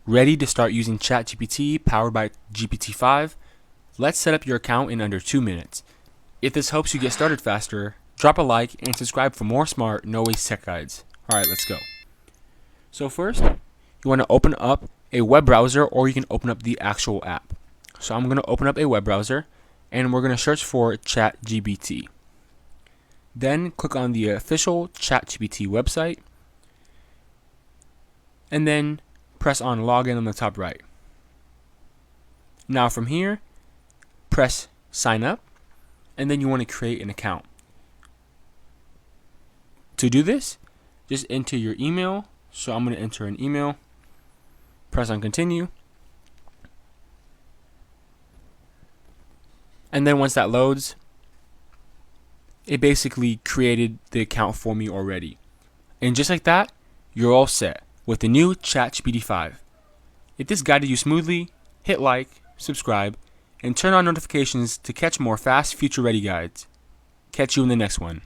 Ready to start using ChatGPT powered by GPT-5? Let's set up your account in under 2 minutes. If this helps you get started faster, drop a like and subscribe for more smart, no-waste tech guides. Alright, let's go. So first, you want to open up a web browser, or you can open up the actual app. So I'm going to open up a web browser and we're going to search for ChatGPT. Then click on the official ChatGPT website and then press on login on the top right. Now from here, press sign up and then you want to create an account. To do this, just enter your email. So I'm going to enter an email, press on continue, and then once that loads, it basically created the account for me already. And just like that, you're all set with the new ChatGPT 5. If this guided you smoothly, hit like, subscribe, and turn on notifications to catch more fast, future-ready guides. Catch you in the next one.